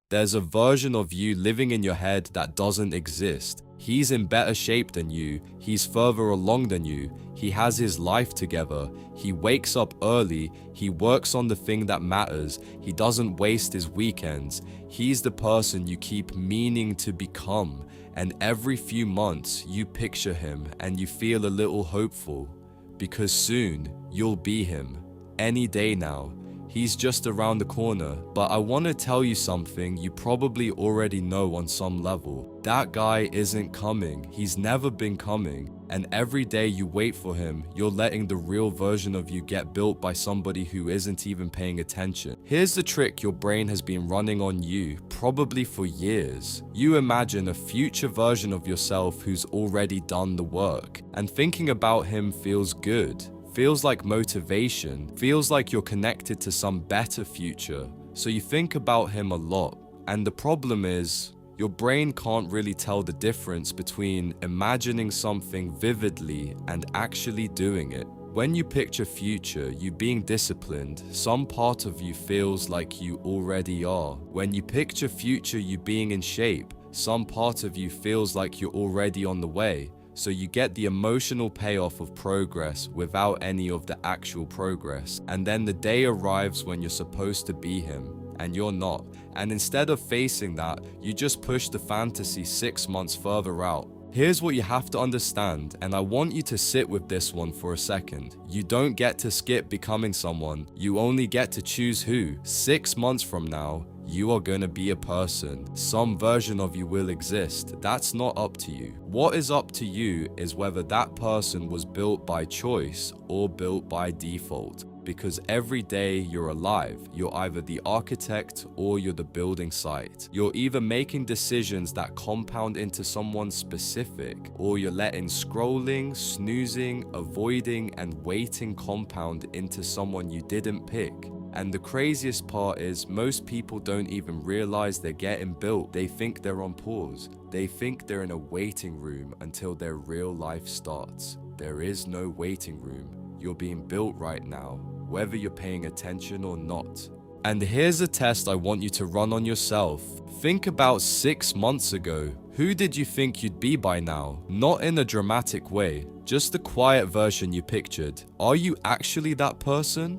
There's a version of you living in your head that doesn't exist. He's in better shape than you, he's further along than you, he has his life together, he wakes up early, he works on the thing that matters, he doesn't waste his weekends. He's the person you keep meaning to become, and every few months you picture him and you feel a little hopeful, because soon you'll be him. Any day now. He's just around the corner, but I want to tell you something you probably already know on some level. That guy isn't coming, he's never been coming, and every day you wait for him, you're letting the real version of you get built by somebody who isn't even paying attention. Here's the trick your brain has been running on you, probably for years. You imagine a future version of yourself who's already done the work, and thinking about him feels good. Feels like motivation, feels like you're connected to some better future. So you think about him a lot. And the problem is, your brain can't really tell the difference between imagining something vividly and actually doing it. When you picture future, you being disciplined, some part of you feels like you already are. When you picture future you being in shape, some part of you feels like you're already on the way. So you get the emotional payoff of progress without any of the actual progress. And then the day arrives when you're supposed to be him, and you're not. And instead of facing that, you just push the fantasy 6 months further out. Here's what you have to understand, and I want you to sit with this one for a second. You don't get to skip becoming someone, you only get to choose who. 6 months from now, you are gonna be a person. Some version of you will exist. That's not up to you. What is up to you is whether that person was built by choice or built by default. Because every day you're alive, you're either the architect or you're the building site. You're either making decisions that compound into someone specific, or you're letting scrolling, snoozing, avoiding, and waiting compound into someone you didn't pick. And the craziest part is most people don't even realize they're getting built. They think they're on pause. They think they're in a waiting room until their real life starts. There is no waiting room. You're being built right now, whether you're paying attention or not. And here's a test I want you to run on yourself. Think about 6 months ago. Who did you think you'd be by now? Not in a dramatic way, just the quiet version you pictured. Are you actually that person?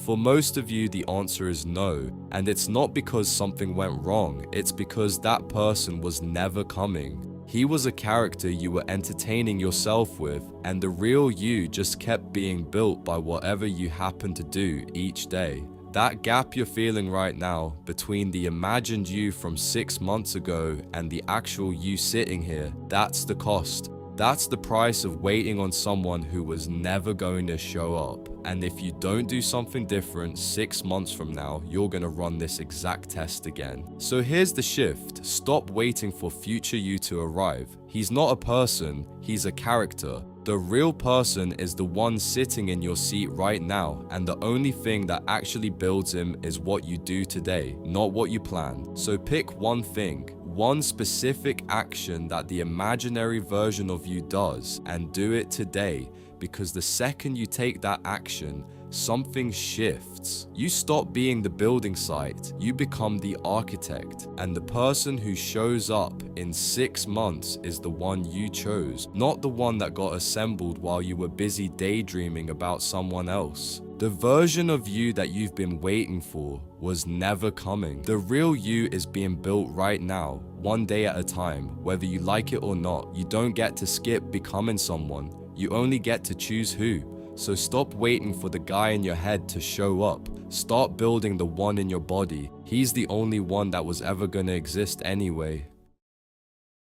For most of you, the answer is no, and it's not because something went wrong, it's because that person was never coming. He was a character you were entertaining yourself with, and the real you just kept being built by whatever you happened to do each day. That gap you're feeling right now between the imagined you from 6 months ago and the actual you sitting here, that's the cost. That's the price of waiting on someone who was never going to show up. And if you don't do something different 6 months from now, you're gonna run this exact test again. So here's the shift. Stop waiting for future you to arrive. He's not a person, he's a character. The real person is the one sitting in your seat right now, and the only thing that actually builds him is what you do today, not what you plan. So pick one thing, one specific action that the imaginary version of you does, and do it today, because the second you take that action, something shifts. You stop being the building site, you become the architect, and the person who shows up in 6 months is the one you chose, not the one that got assembled while you were busy daydreaming about someone else. The version of you that you've been waiting for was never coming. The real you is being built right now, one day at a time, whether you like it or not. You don't get to skip becoming someone, you only get to choose who. So stop waiting for the guy in your head to show up. Start building the one in your body. He's the only one that was ever gonna exist anyway.